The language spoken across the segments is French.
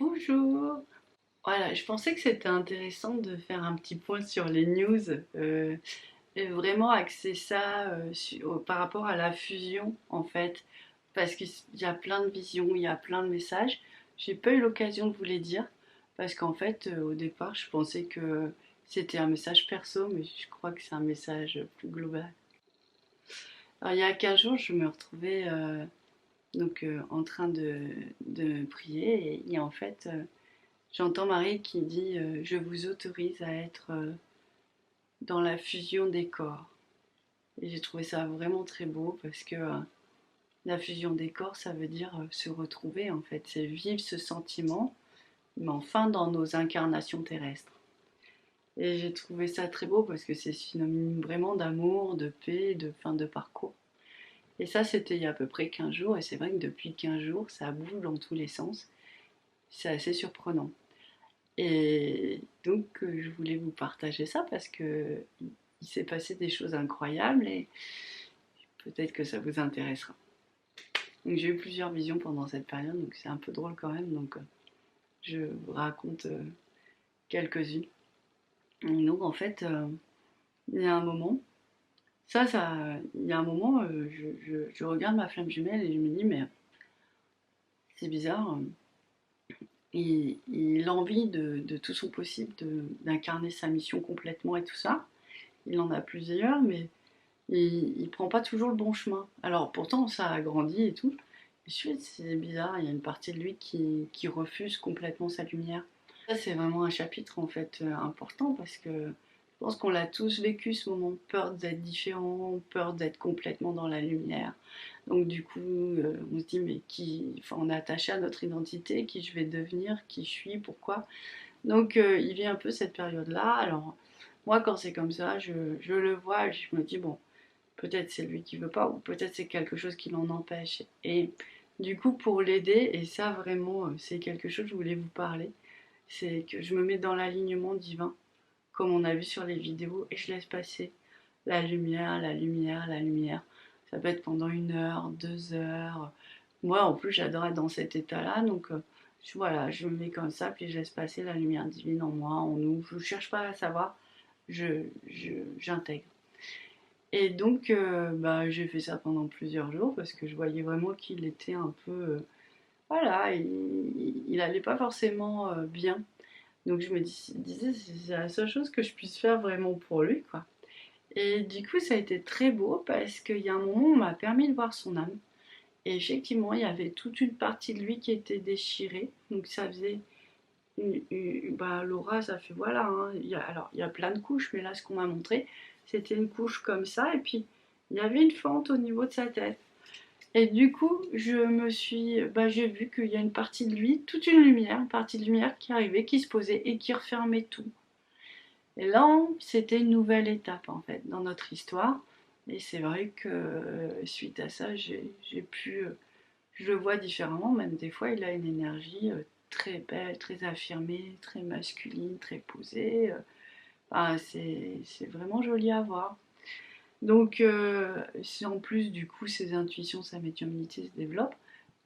Bonjour. Voilà, je pensais que c'était intéressant de faire un petit point sur les news et vraiment axer ça par rapport à la fusion en fait, parce qu'il y a plein de visions, il y a plein de messages. J'ai pas eu l'occasion de vous les dire parce qu'en fait, au départ, je pensais que c'était un message perso, mais je crois que c'est un message plus global. Alors, il y a 15 jours, je me retrouvais en train de prier et en fait. J'entends Marie qui dit je vous autorise à être dans la fusion des corps. Et j'ai trouvé ça vraiment très beau parce que la fusion des corps, ça veut dire se retrouver en fait. C'est vivre ce sentiment, mais enfin dans nos incarnations terrestres. Et j'ai trouvé ça très beau parce que c'est synonyme vraiment d'amour, de paix, de fin de parcours. Et ça, c'était il y a à peu près 15 jours. Et c'est vrai que depuis 15 jours, ça bouge dans tous les sens. C'est assez surprenant. Et donc, je voulais vous partager ça parce que il s'est passé des choses incroyables et peut-être que ça vous intéressera. Donc, j'ai eu plusieurs visions pendant cette période, donc c'est un peu drôle quand même. Donc, je vous raconte quelques-unes. Donc, en fait, il y a un moment, il y a un moment, je regarde ma flamme jumelle et je me dis, mais c'est bizarre. Il a envie de tout son possible d'incarner sa mission complètement et tout ça. Il en a plusieurs, mais il prend pas toujours le bon chemin. Alors pourtant ça a grandi et tout. Ensuite c'est bizarre, il y a une partie de lui qui refuse complètement sa lumière. Ça c'est vraiment un chapitre en fait important parce que je pense qu'on l'a tous vécu ce moment, peur d'être différent, peur d'être complètement dans la lumière. Donc du coup on se dit mais enfin, on est attaché à notre identité, qui je vais devenir, qui je suis, pourquoi. Donc il vit un peu cette période-là. Alors moi quand c'est comme ça, je le vois et je me dis bon, peut-être c'est lui qui veut pas, ou peut-être c'est quelque chose qui l'en empêche. Et du coup, pour l'aider, et ça vraiment, c'est quelque chose que je voulais vous parler, c'est que je me mets dans l'alignement divin, comme on a vu sur les vidéos, et je laisse passer la lumière, la lumière, la lumière. Ça peut être pendant 1 heure, 2 heures. Moi, en plus, j'adore être dans cet état-là, donc voilà, je me mets comme ça, puis je laisse passer la lumière divine en moi, en nous. Je ne cherche pas à savoir, j'intègre. Et donc, j'ai fait ça pendant plusieurs jours parce que je voyais vraiment qu'il était un peu, voilà, il allait pas forcément bien. Donc je me disais, c'est la seule chose que je puisse faire vraiment pour lui, quoi. Et du coup, ça a été très beau parce qu'il y a un moment où on m'a permis de voir son âme. Et effectivement, il y avait toute une partie de lui qui était déchirée. Donc ça faisait, l'aura, ça fait voilà, hein. Alors, il y a plein de couches, mais là, ce qu'on m'a montré, c'était une couche comme ça. Et puis, il y avait une fente au niveau de sa tête. Et du coup, j'ai vu qu'il y a une partie de lui, toute une partie de lumière qui arrivait, qui se posait et qui refermait tout. Et là, c'était une nouvelle étape en fait dans notre histoire. Et c'est vrai que suite à ça, j'ai pu, je le vois différemment. Même des fois, il a une énergie très belle, très affirmée, très masculine, très posée. C'est vraiment joli à voir. Donc, si en plus, du coup, ses intuitions, sa médiumnité se développe,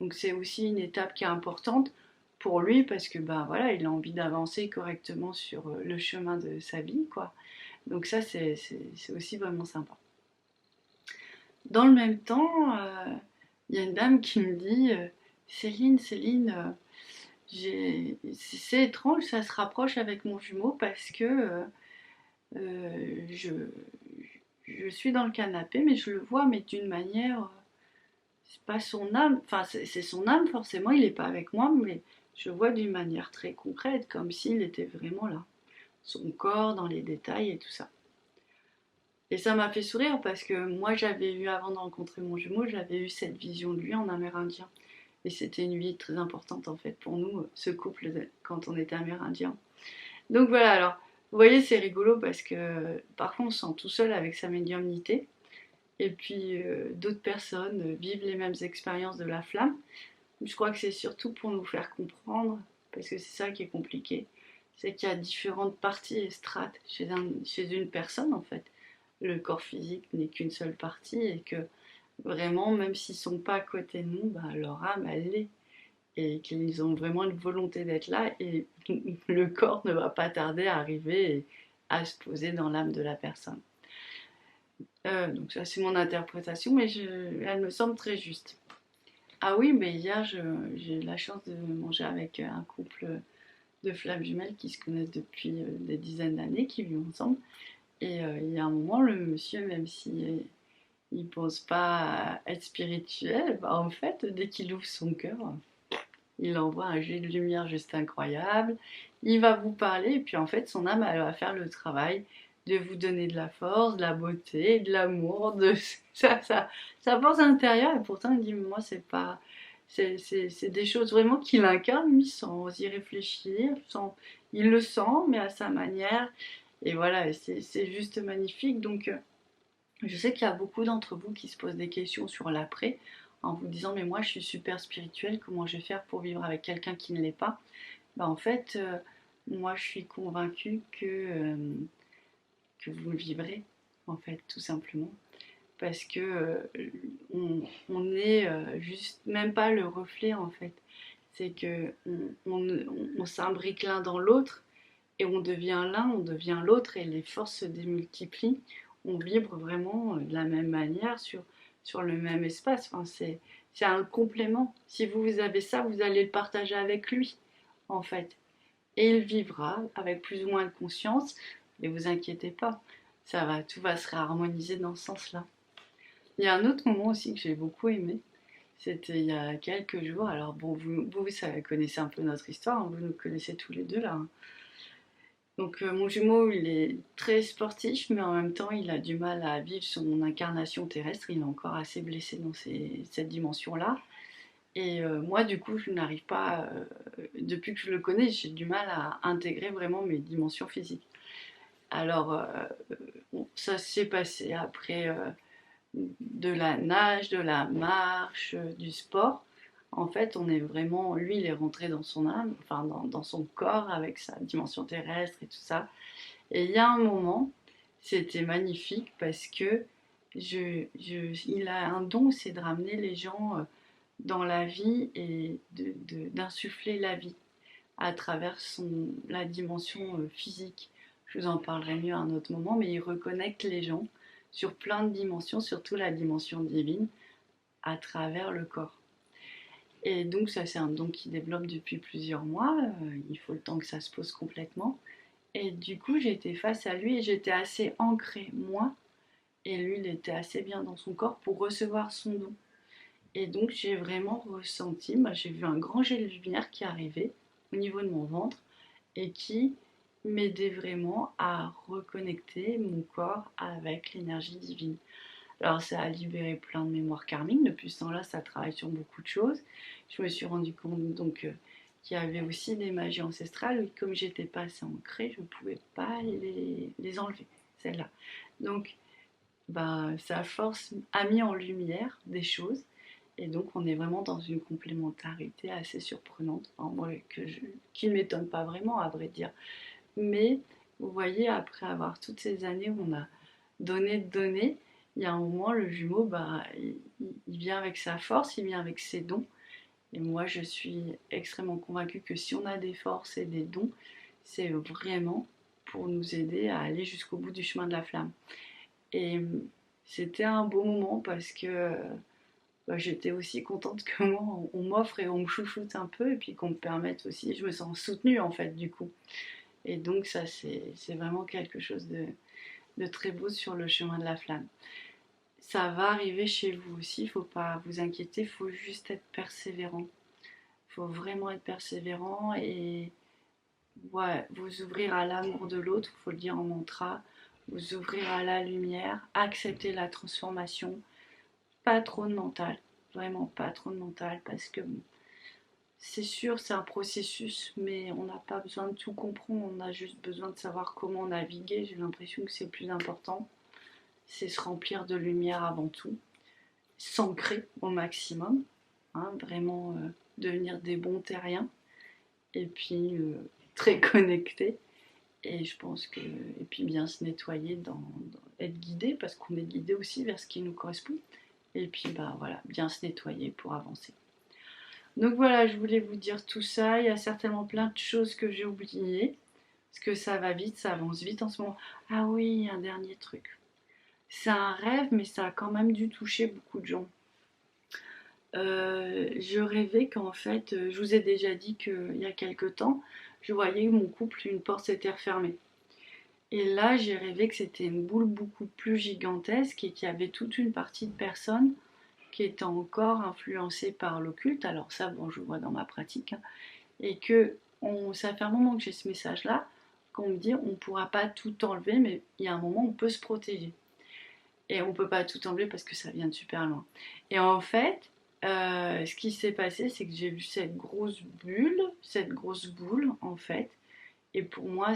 donc c'est aussi une étape qui est importante pour lui parce que, ben voilà, il a envie d'avancer correctement sur le chemin de sa vie, quoi. Donc ça, c'est aussi vraiment sympa. Dans le même temps, il y a une dame qui me dit, Céline, c'est étrange, ça se rapproche avec mon jumeau parce que euh, je, je suis dans le canapé, mais je le vois, mais d'une manière, c'est pas son âme, enfin c'est son âme forcément, il n'est pas avec moi, mais je le vois d'une manière très concrète, comme s'il était vraiment là, son corps dans les détails et tout ça. Et ça m'a fait sourire parce que moi j'avais eu, avant de rencontrer mon jumeau, j'avais eu cette vision de lui en amérindien. Et c'était une vie très importante en fait pour nous, ce couple, quand on était amérindien. Donc voilà, alors, vous voyez, c'est rigolo parce que parfois on se sent tout seul avec sa médiumnité. Et puis d'autres personnes vivent les mêmes expériences de la flamme. Je crois que c'est surtout pour nous faire comprendre, parce que c'est ça qui est compliqué, c'est qu'il y a différentes parties et strates chez une personne en fait. Le corps physique n'est qu'une seule partie et que vraiment, même s'ils ne sont pas à côté de nous, bah, leur âme, elle l'est. et qu'ils ont vraiment une volonté d'être là et le corps ne va pas tarder à arriver et à se poser dans l'âme de la personne. Donc ça c'est mon interprétation, mais elle me semble très juste. Ah oui, mais hier j'ai eu la chance de manger avec un couple de flammes jumelles qui se connaissent depuis des dizaines d'années, qui vivent ensemble. Et il y a un moment, le monsieur, même si il pense pas être spirituel, bah, en fait, dès qu'il ouvre son cœur, il envoie un jet de lumière juste incroyable. Il va vous parler, et puis en fait, son âme, elle va faire le travail de vous donner de la force, de la beauté, de l'amour, de sa force intérieure. Et pourtant, il dit, moi, c'est pas. C'est des choses vraiment qu'il incarne, lui, sans y réfléchir. Il le sent, mais à sa manière. Et voilà, c'est juste magnifique. Donc, je sais qu'il y a beaucoup d'entre vous qui se posent des questions sur l'après, en vous disant mais moi je suis super spirituelle, comment je vais faire pour vivre avec quelqu'un qui ne l'est pas. Bah, en fait, moi je suis convaincue que vous le vivrez, en fait, tout simplement. Parce que on est juste même pas le reflet en fait. C'est que on s'imbrique l'un dans l'autre et on devient l'un, on devient l'autre et les forces se démultiplient. On vibre vraiment de la même manière sur le même espace. Enfin, c'est un complément. Si vous avez ça, vous allez le partager avec lui, en fait. Et il vivra avec plus ou moins de conscience. Et vous inquiétez pas, tout va se réharmoniser dans ce sens-là. Il y a un autre moment aussi que j'ai beaucoup aimé. C'était il y a quelques jours. Alors bon, vous connaissez un peu notre histoire, hein, vous nous connaissez tous les deux là, hein. Donc mon jumeau, il est très sportif, mais en même temps, il a du mal à vivre son incarnation terrestre. Il est encore assez blessé dans cette dimension-là. Et moi, du coup, je n'arrive pas, depuis que je le connais, j'ai du mal à intégrer vraiment mes dimensions physiques. Alors, bon, ça s'est passé après de la nage, de la marche, du sport. En fait, on est vraiment, lui, il est rentré dans son âme, enfin dans son corps avec sa dimension terrestre et tout ça. Et il y a un moment, c'était magnifique parce que il a un don, c'est de ramener les gens dans la vie et d'insuffler la vie à travers la dimension physique. Je vous en parlerai mieux à un autre moment, mais il reconnecte les gens sur plein de dimensions, surtout la dimension divine, à travers le corps. Et donc ça c'est un don qui développe depuis plusieurs mois, il faut le temps que ça se pose complètement. Et du coup j'étais face à lui et j'étais assez ancrée, moi, et lui il était assez bien dans son corps pour recevoir son don. Et donc j'ai vraiment ressenti, j'ai vu un grand jet de lumière qui arrivait au niveau de mon ventre et qui m'aidait vraiment à reconnecter mon corps avec l'énergie divine. Alors ça a libéré plein de mémoires karmiques, depuis ce temps-là ça travaille sur beaucoup de choses. Je me suis rendu compte donc qu'il y avait aussi des magies ancestrales, comme j'étais pas assez ancrée, je ne pouvais pas les enlever, celles-là. Donc sa force a mis en lumière des choses et donc on est vraiment dans une complémentarité assez surprenante, enfin, moi, qui ne m'étonne pas vraiment à vrai dire. Mais vous voyez, après avoir toutes ces années où on a donné, il y a un moment, le jumeau, il vient avec sa force, il vient avec ses dons. Et moi, je suis extrêmement convaincue que si on a des forces et des dons, c'est vraiment pour nous aider à aller jusqu'au bout du chemin de la flamme. Et c'était un beau moment parce que j'étais aussi contente que moi, on m'offre et on me chouchoute un peu et puis qu'on me permette aussi, je me sens soutenue en fait du coup. Et donc ça, c'est vraiment quelque chose de très beau sur le chemin de la flamme. Ça va arriver chez vous aussi, il ne faut pas vous inquiéter, il faut juste être persévérant. Il faut vraiment être persévérant et ouais, vous ouvrir à l'amour de l'autre, il faut le dire en mantra, vous ouvrir à la lumière, accepter la transformation, pas trop de mental, vraiment pas trop de mental parce que c'est sûr, c'est un processus, mais on n'a pas besoin de tout comprendre, on a juste besoin de savoir comment naviguer. J'ai l'impression que c'est le plus important, c'est se remplir de lumière avant tout, s'ancrer au maximum, hein, vraiment devenir des bons terriens, et puis très connectés. Et je pense que, et puis bien se nettoyer, être guidé, parce qu'on est guidé aussi vers ce qui nous correspond. Et puis voilà, bien se nettoyer pour avancer. Donc voilà, je voulais vous dire tout ça. Il y a certainement plein de choses que j'ai oubliées. Parce que ça va vite, ça avance vite en ce moment. Ah oui, un dernier truc. C'est un rêve, mais ça a quand même dû toucher beaucoup de gens. Je rêvais qu'en fait, je vous ai déjà dit qu'il y a quelque temps, je voyais mon couple, une porte s'était refermée. Et là, j'ai rêvé que c'était une boule beaucoup plus gigantesque et qu'il y avait toute une partie de personnes qui étaient encore influencées par l'occulte. Alors ça, bon, je vois dans ma pratique. Hein. Et que ça fait un moment que j'ai ce message-là, qu'on me dit on ne pourra pas tout enlever, mais il y a un moment où on peut se protéger. Et on ne peut pas tout enlever parce que ça vient de super loin. Et en fait, ce qui s'est passé, c'est que j'ai vu cette grosse bulle, cette grosse boule, en fait. Et pour moi,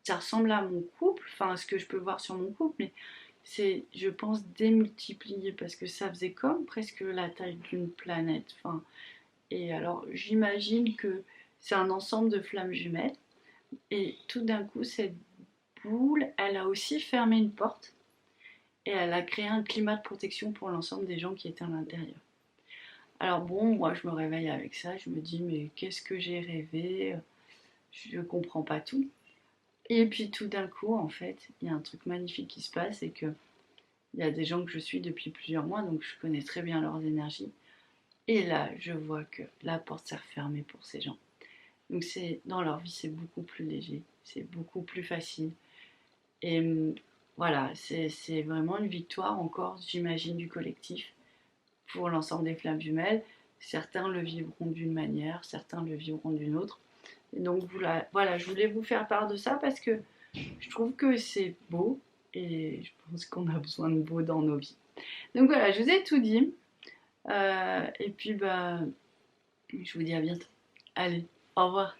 ça ressemble à mon couple, enfin, ce que je peux voir sur mon couple, mais c'est, je pense, démultiplié parce que ça faisait comme presque la taille d'une planète. Enfin, et alors, j'imagine que c'est un ensemble de flammes jumelles. Et tout d'un coup, cette boule, elle a aussi fermé une porte et elle a créé un climat de protection pour l'ensemble des gens qui étaient à l'intérieur. Alors bon, moi je me réveille avec ça, je me dis mais qu'est-ce que j'ai rêvé? Je comprends pas tout. Et puis tout d'un coup, en fait, il y a un truc magnifique qui se passe, c'est que il y a des gens que je suis depuis plusieurs mois, donc je connais très bien leurs énergies. Et là, je vois que la porte s'est refermée pour ces gens. Donc c'est dans leur vie, c'est beaucoup plus léger, c'est beaucoup plus facile. Et voilà, c'est vraiment une victoire encore, j'imagine, du collectif pour l'ensemble des flammes jumelles. Certains le vivront d'une manière, certains le vivront d'une autre. Et donc voilà, je voulais vous faire part de ça parce que je trouve que c'est beau et je pense qu'on a besoin de beau dans nos vies. Donc voilà, je vous ai tout dit. Et puis bah, je vous dis à bientôt. Allez, au revoir.